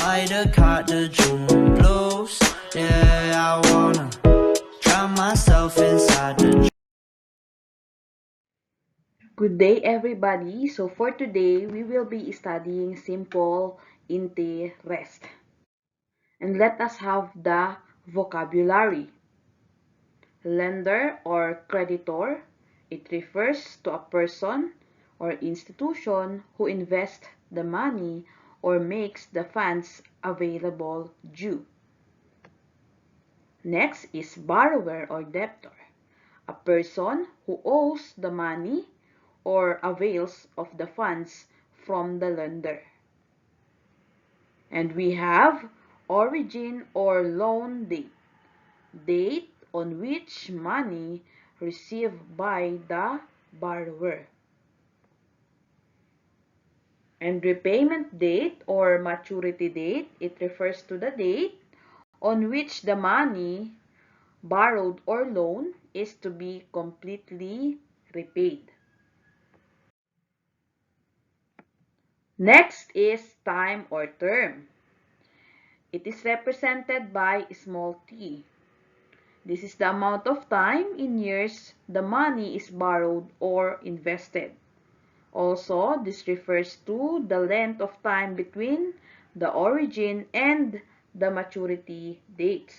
Buy the car, the June blues. Yeah, I wanna drown myself inside the. Good day, everybody. So for today, we will be studying simple interest. And let us have the vocabulary. Lender or creditor. It refers to a person or institution who invests the money or makes the funds available due. Next is borrower or debtor. A person who owes the money or avails of the funds from the lender. And we have origin or loan date. Date on which money received by the borrower. And repayment date or maturity date, it refers to the date on which the money borrowed or loaned is to be completely repaid. Next is time or term. It is represented by small t. This is the amount of time in years the money is borrowed or invested. Also, this refers to the length of time between the origin and the maturity dates.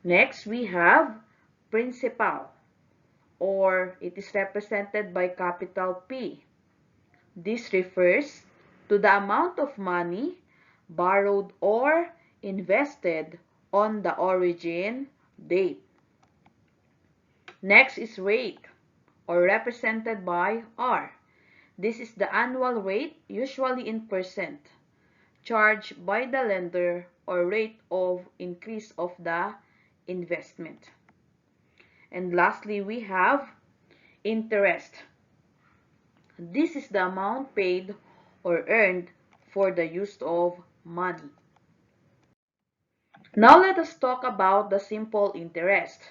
Next, we have principal, or it is represented by capital P. This refers to the amount of money borrowed or invested on the origin date. Next is rate, or represented by R. This is the annual rate, usually in percent, charged by the lender or rate of increase of the investment. And lastly, we have interest. This is the amount paid or earned for the use of money. Now let us talk about the simple interest.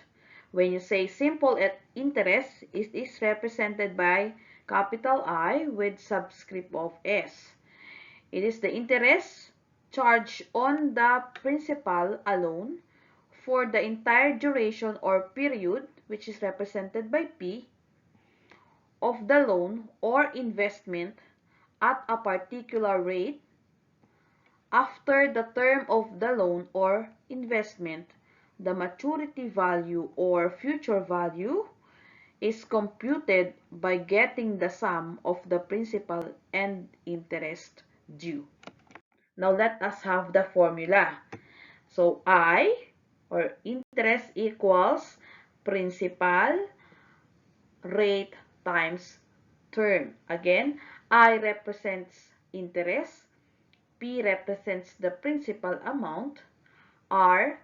When you say simple interest, it is represented by capital I with subscript of S. It is the interest charged on the principal alone for the entire duration or period, which is represented by P, of the loan or investment at a particular rate. After the term of the loan or investment, the maturity value or future value is computed by getting the sum of the principal and interest due. Now let us have the formula. So I, or interest, equals principal rate times term. Again, I represents interest, P represents the principal amount, R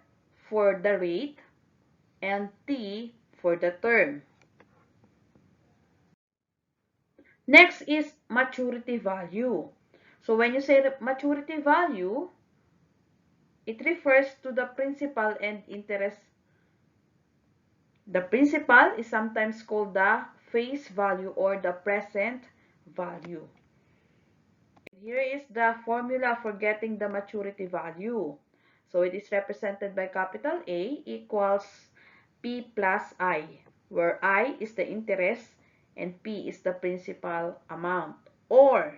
for the rate, and T for the term. Next is maturity value. So when you say the maturity value, it refers to the principal and interest. The principal is sometimes called the face value or the present value. Here is the formula for getting the maturity value. So it is represented by capital A equals P plus I, where I is the interest and P is the principal amount. Or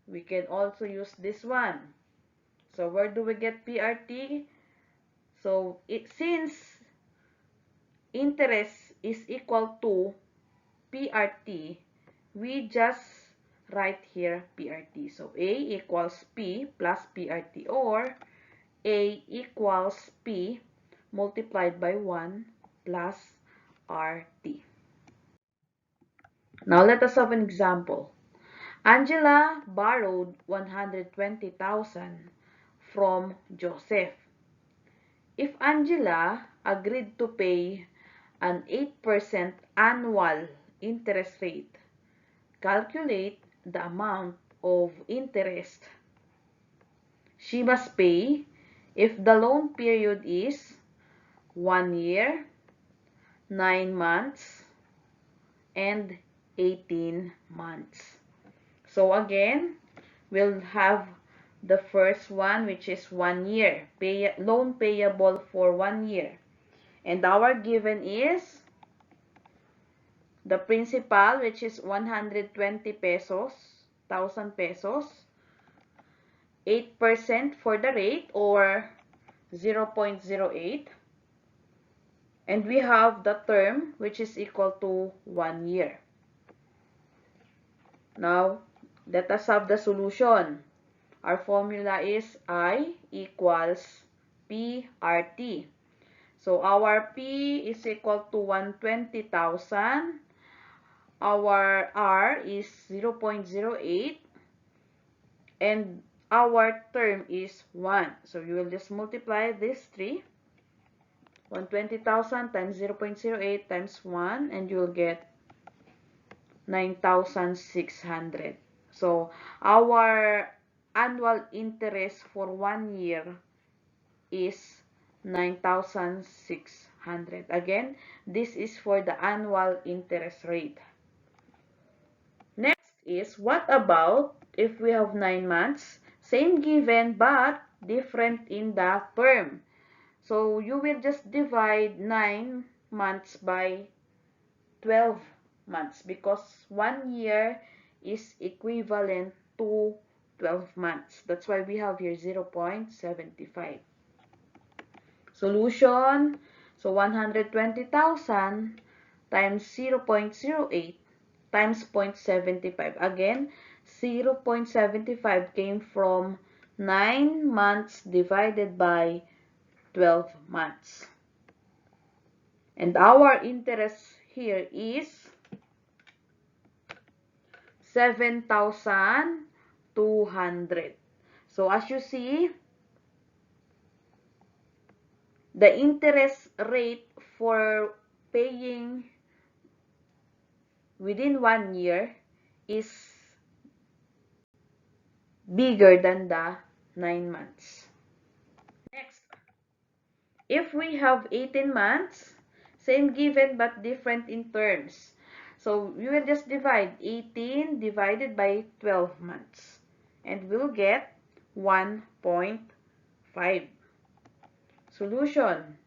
we can also use this one. So where do we get PRT? So since interest is equal to PRT, we just write here PRT. So A equals P plus PRT, or A equals P multiplied by 1 plus RT. Now let us have an example. Angela borrowed 120,000 from Joseph. If Angela agreed to pay an 8% annual interest rate, calculate the amount of interest she must pay if the loan period is 1 year, 9 months, and 18 months. So again, we'll have the first one, which is 1 year. Loan payable for 1 year. And our given is the principal, which is 120 pesos, 1,000 pesos. 8% for the rate, or 0.08. And we have the term, which is equal to 1 year. Now, let us have the solution. Our formula is I equals PRT. So, our P is equal to 120,000. Our R is 0.08. And our term is 1. So, you will just multiply these three. 120,000 times 0.08 times 1, and you will get 9,600. So, our annual interest for 1 year is 9,600. Again, this is for the annual interest rate. Next is, what about if we have 9 months? Same given but different in the term. So, you will just divide 9 months by 12 months because 1 year is equivalent to 12 months. That's why we have here 0.75. Solution, so 120,000 times 0.08 times 0.75. Again, 0.75 came from 9 months divided by 12 months. And our interest here is 7,200. So as you see, the interest rate for paying within 1 year is bigger than the 9 months. Next, if we have 18 months, same given but different in terms. So, we will just divide 18 divided by 12 months. And we'll get 1.5. Solution.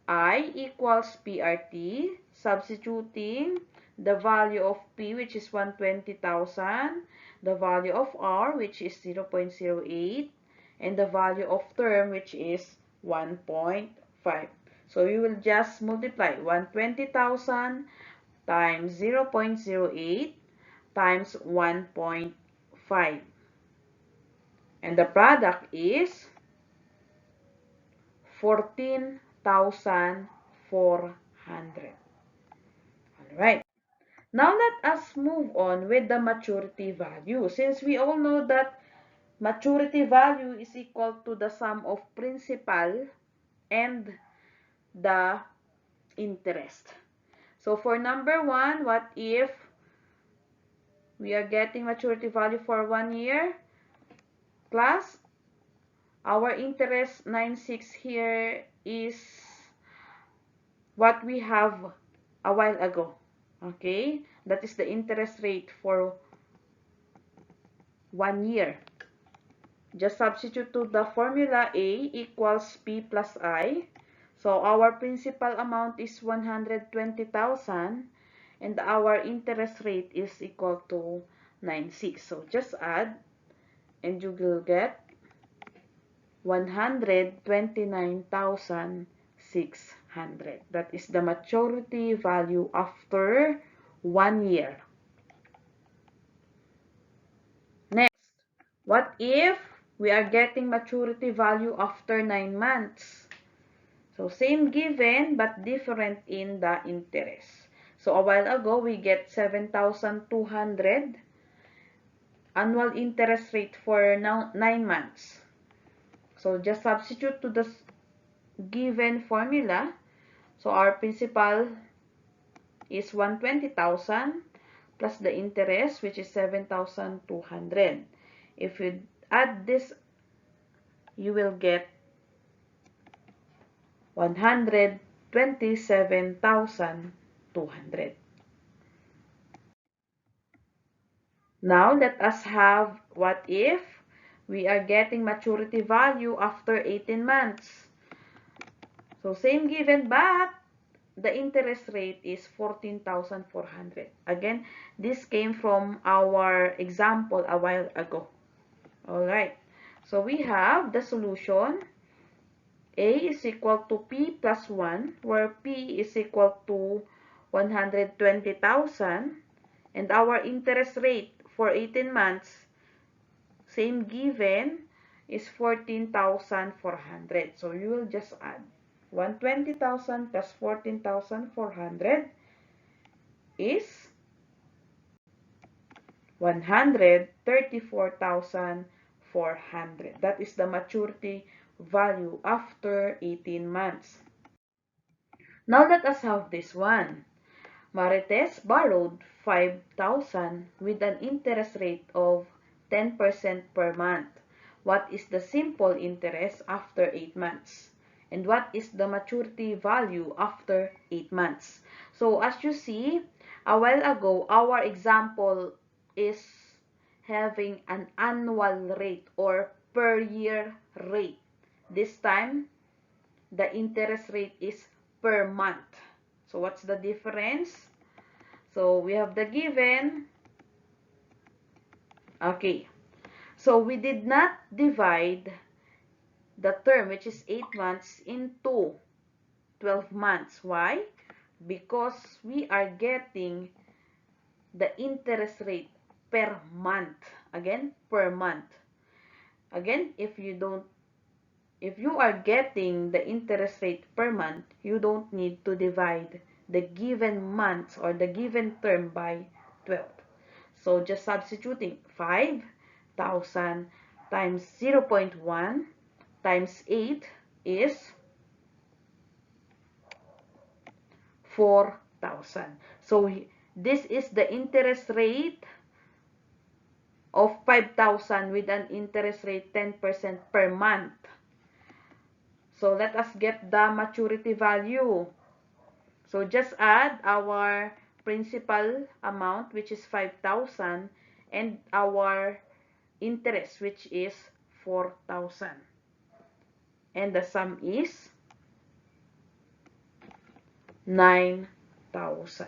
I equals PRT, substituting the value of P, which is 120,000, the value of R, which is 0.08, and the value of term, which is 1.5. So, you will just multiply 120,000 times 0.08 times 1.5. And the product is 14,400. Alright. Now let us move on with the maturity value. Since we all know that maturity value is equal to the sum of principal and the interest. So for number 1, what if we are getting maturity value for 1 year? Class, our interest 9.6 here is what we have a while ago. Okay, that is the interest rate for 1 year. Just substitute to the formula A equals P plus I. So our principal amount is 120,000 and our interest rate is equal to 9.6. So just add and you will get 129,600. That is the maturity value after 1 year. Next, what if we are getting maturity value after 9 months? So same given but different in the interest. So a while ago we get 7,200 annual interest rate for now 9 months. So just substitute to the given formula. So our principal is 120,000 plus the interest, which is 7,200. If you add this, you will get 127,200. Now let us have what if we are getting maturity value after 18 months. So same given, but the interest rate is 14,400. Again, this came from our example a while ago. Alright, so we have the solution. A is equal to P plus 1, where P is equal to 120,000, and our interest rate for 18 months, same given, is 14,400. So you will just add 120,000 plus 14,400 is 134,400. That is the maturity value after 18 months. Now let us have this one. Marites borrowed 5,000 with an interest rate of 10% per month. What is the simple interest after 8 months? And what is the maturity value after 8 months? So as you see, a while ago, our example is having an annual rate or per year rate. This time, the interest rate is per month. So what's the difference? So we have the given. Okay. So we did not divide the term, which is 8 months, into 12 months. Why? Because we are getting the interest rate per month. Again, per month. Again, if you are getting the interest rate per month, you don't need to divide the given month or the given term by 12. So just substituting 5,000 times 0.1 times 8 is 4,000. So this is the interest rate of 5,000 with an interest rate 10% per month. So let us get the maturity value. So just add our principal amount, which is 5,000, and our interest, which is 4,000. And the sum is 9,000.